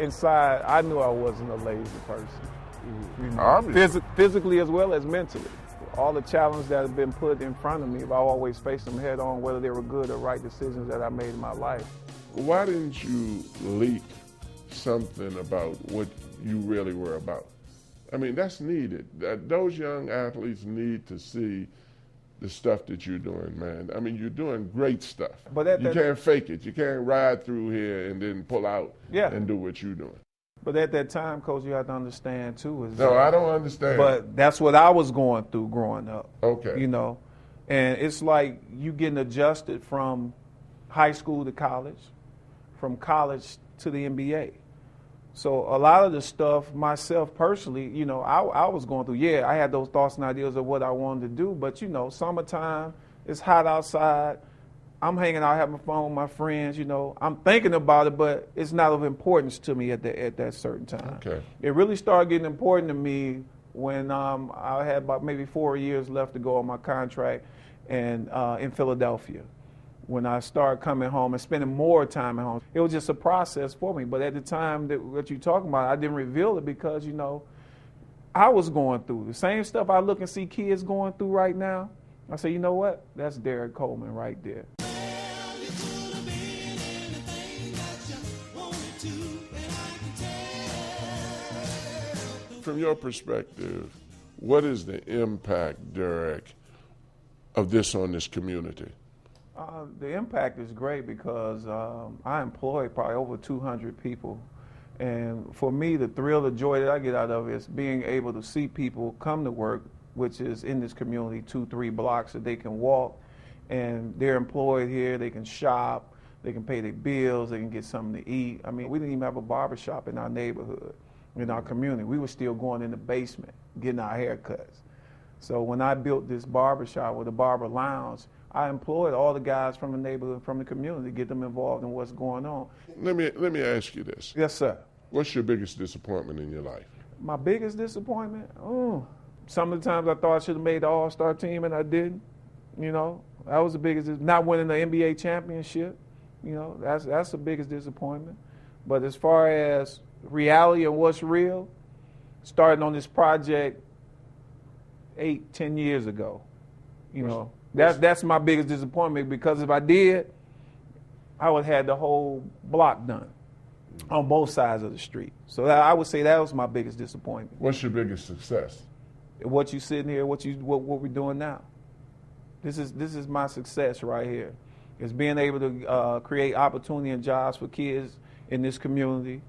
inside, I knew I wasn't a lazy person. You know, Obviously. physically as well as mentally. All the challenges that have been put in front of me, I've always faced them head on, whether they were good or right decisions that I made in my life. Why didn't you leak something about what you really were about? I mean, that's needed. Those young athletes need to see the stuff that you're doing, man. I mean, you're doing great stuff. But you can't fake it. You can't ride through here and then pull out and do what you're doing. But at that time, Coach, you have to understand, too. No, I don't understand. But that's what I was going through growing up. Okay. You know, and it's like you getting adjusted from high school to college, from college to the NBA. So a lot of the stuff, myself personally, you know, I was going through, I had those thoughts and ideas of what I wanted to do. But, you know, summertime, it's hot outside. I'm hanging out, having fun with my friends, you know. I'm thinking about it, but it's not of importance to me at that certain time. Okay. It really started getting important to me when I had about maybe 4 years left to go on my contract and in Philadelphia. When I started coming home and spending more time at home, it was just a process for me. But at the time that what you're talking about, I didn't reveal it because, you know, I was going through the same stuff I look and see kids going through right now. I say, you know what? That's Derek Coleman right there. From your perspective, what is the impact, Derek, of this on this community? The impact is great because I employ probably over 200 people. And for me, the thrill, the joy that I get out of it is being able to see people come to work, which is in this community, 2-3 blocks that they can walk, and they're employed here, they can shop, they can pay their bills, they can get something to eat. I mean, we didn't even have a barbershop in our neighborhood, in our community. We were still going in the basement, getting our haircuts. So when I built this barbershop with a barber lounge, I employed all the guys from the neighborhood, from the community, to get them involved in what's going on. Let me ask you this. Yes, sir. What's your biggest disappointment in your life? My biggest disappointment? Some of the times I thought I should have made the All-Star team and I didn't. You know, that was the biggest. Not winning the NBA championship, you know, that's the biggest disappointment. But as far as reality and what's real, starting on this project 8-10 years ago, you know, that's my biggest disappointment, because if I did, I would have had the whole block done on both sides of the street. So I would say that was my biggest disappointment. What's your biggest success? What you sitting here, what we're doing now. This is my success right here. It's being able to create opportunity and jobs for kids in this community,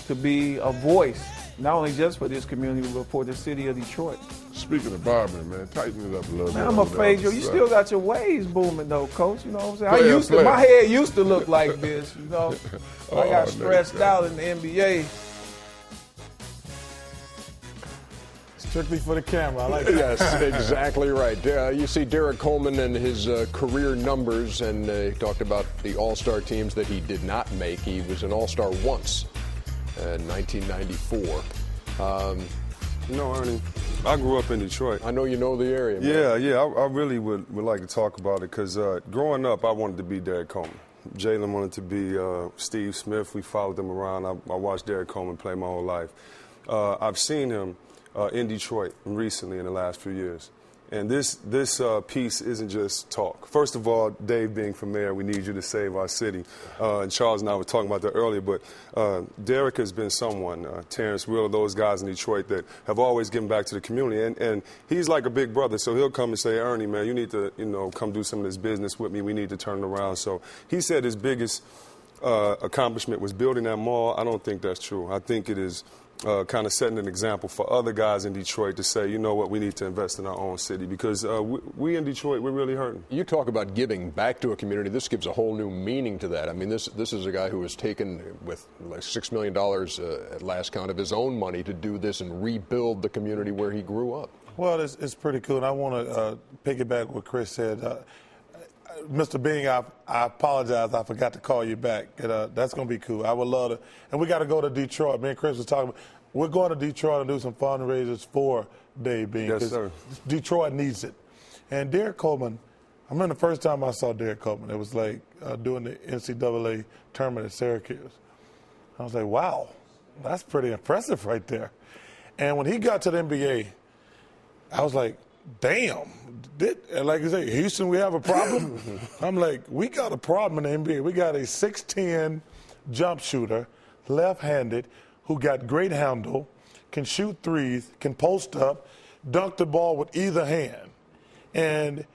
to be a voice, not only just for this community, but for the city of Detroit. Speaking of barbering, man, tighten it up a little bit. Man, I'm afraid you still got your waves booming though, Coach. You know what I'm saying? My head used to look like this, you know. I got stressed out in the NBA. Strictly for the camera, I like that. Yes, exactly right. You see Derek Coleman and his career numbers, and he talked about the All-Star teams that he did not make. He was an All-Star once in 1994. No, Ernie, I grew up in Detroit. I know you know the area, man. Yeah, I really would like to talk about it, because growing up, I wanted to be Derek Coleman. Jalen wanted to be Steve Smith. We followed them around. I watched Derek Coleman play my whole life. I've seen him in Detroit recently in the last few years. And this piece isn't just talk. First of all, Dave being from there, we need you to save our city. And Charles and I were talking about that earlier, but Derek has been someone, Terrence Wheeler, those guys in Detroit that have always given back to the community. And he's like a big brother, so he'll come and say, Ernie, man, you need to, come do some of this business with me. We need to turn it around. So he said his biggest accomplishment was building that mall. I don't think that's true. I think it is kind of setting an example for other guys in Detroit to say, you know what, we need to invest in our own city, because we in Detroit, we're really hurting. You talk about giving back to a community. This gives a whole new meaning to that. I mean, this is a guy who has taken with like $6 million at last count of his own money to do this and rebuild the community where he grew up. Well, it's pretty cool. And I want to piggyback what Chris said. Mr. Bing, I apologize. I forgot to call you back. That's going to be cool. I would love to. And we got to go to Detroit. Me and Chris was talking. We're going to Detroit and do some fundraisers for Dave Bing. Yes, sir. Detroit needs it. And Derek Coleman, I remember the first time I saw Derek Coleman, it was like doing the NCAA tournament at Syracuse. I was like, wow, that's pretty impressive right there. And when he got to the NBA, I was like, damn. And like you say, Houston, we have a problem? I'm like, we got a problem in the NBA. We got a 6'10" jump shooter, left-handed, who got great handle, can shoot threes, can post up, dunk the ball with either hand. And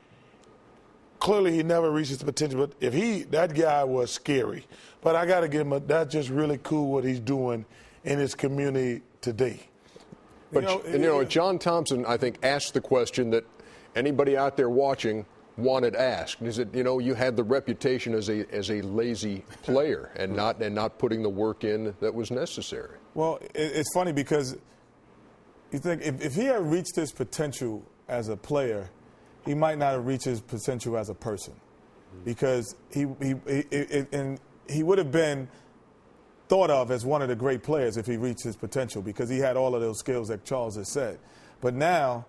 clearly he never reached his potential. But that guy was scary. But I got to give him that's just really cool what he's doing in his community today. But, John Thompson, I think, asked the question that anybody out there watching wanted asked. Is it, you had the reputation as a lazy player and not putting the work in that was necessary. Well, it's funny because you think if he had reached his potential as a player, he might not have reached his potential as a person, because he would have been thought of as one of the great players if he reached his potential, because he had all of those skills that Charles has said. But now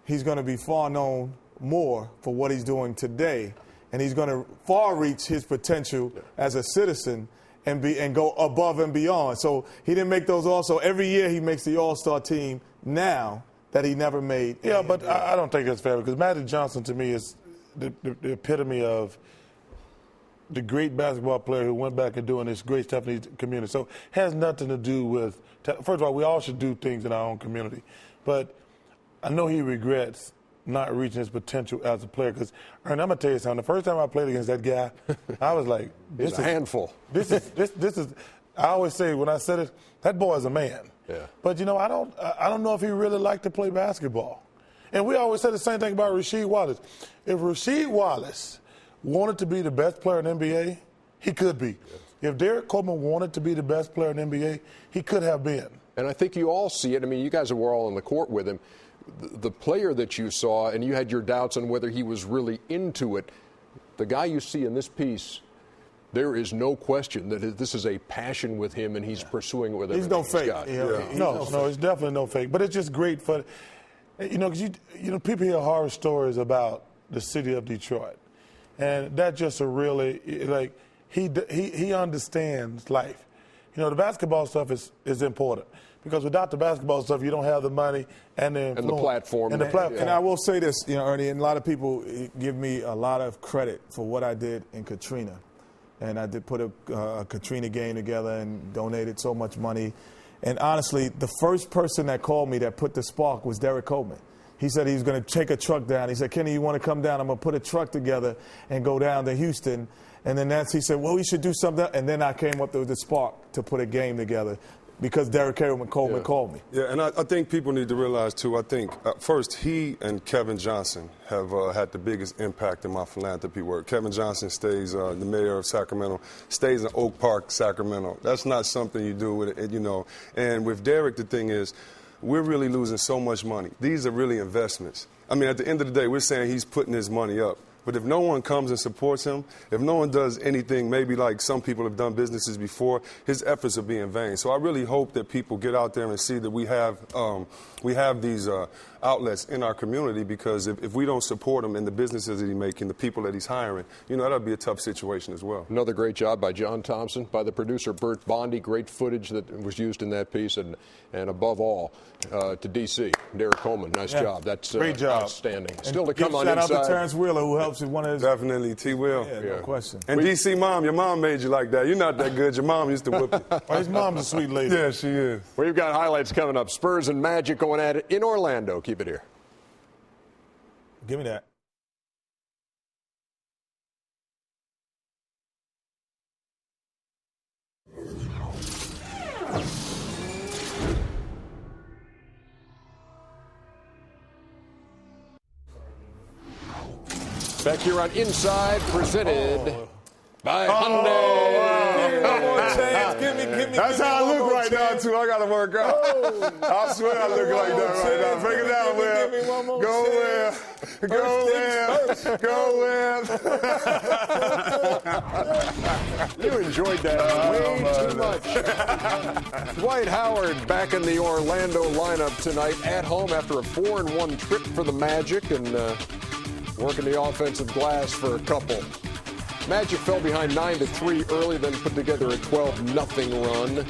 he's going to be far known more for what he's doing today, and he's going to far reach his potential as a citizen and go above and beyond. So he didn't make those also. Every year he makes the All-Star team now that he never made. Yeah, but I don't think that's fair, because Magic Johnson to me is the epitome of the great basketball player who went back and doing this great stuff in his community. So it has nothing to do with, first of all, we all should do things in our own community. But I know he regrets not reaching his potential as a player. Because, Ernie, I'm going to tell you something. The first time I played against that guy, I was like, this is a handful. This is, I always say when I said it, that boy is a man. Yeah. But, I don't know if he really liked to play basketball. And we always say the same thing about Rasheed Wallace. If Rasheed Wallace wanted to be the best player in the NBA, he could be. Yes. If Derek Coleman wanted to be the best player in the NBA, he could have been. And I think you all see it. I mean, you guys were all on the court with him. The player that you saw, and you had your doubts on whether he was really into it, the guy you see in this piece, there is no question that this is a passion with him, and he's pursuing it with everything he's no fake. No, it's definitely no fake. But it's just great for, because people hear horror stories about the city of Detroit. And that's just a really, like, he understands life. The basketball stuff is important, because without the basketball stuff, you don't have the money and the platform. And the platform. And I will say this, Ernie, and a lot of people give me a lot of credit for what I did in Katrina. And I did put a Katrina game together and donated so much money. And honestly, the first person that called me that put the spark was Derek Coleman. He said he was going to take a truck down. He said, Kenny, you want to come down? I'm going to put a truck together and go down to Houston. And then he said, well, we should do something. And then I came up with the spark to put a game together, because Derek Coleman called me. Yeah, and I think people need to realize, too, I think, first, he and Kevin Johnson have had the biggest impact in my philanthropy work. Kevin Johnson stays the mayor of Sacramento, stays in Oak Park, Sacramento. That's not something you do with it, And with Derek, the thing is, we're really losing so much money. These are really investments. I mean, at the end of the day, we're saying he's putting his money up. But if no one comes and supports him, if no one does anything, maybe like some people have done businesses before, his efforts will be in vain. So I really hope that people get out there and see that we have these outlets in our community, because if we don't support him and the businesses that he's making, the people that he's hiring, that'll be a tough situation as well. Another great job by John Thompson, by the producer Bert Bondi. Great footage that was used in that piece, and above all, to D.C., Derek Coleman. Nice job. That's great job. Outstanding. And Still to come on Shout Inside. out to Terrence Wheeler, who helps with one of his. Definitely, T. Will. Yeah, no question. And D.C. mom, your mom made you like that. You're not that good. Your mom used to whip you. Well, his mom's a sweet lady. Yeah, she is. We've got highlights coming up. Spurs and Magic going at it in Orlando. Keep it here. Give me that. Back here on Inside, presented by Hyundai. One more chance. Give me. That's how I look right now, too. I got to work out. I swear I look like that right now. Break it down, Will. Give me one more Go, Will. Go, Will. You enjoyed that way too much. Dwight Howard back in the Orlando lineup tonight at home after a 4-1 trip for the Magic, and working the offensive glass for a couple. Magic fell behind 9-3 early, then put together a 12-0 run.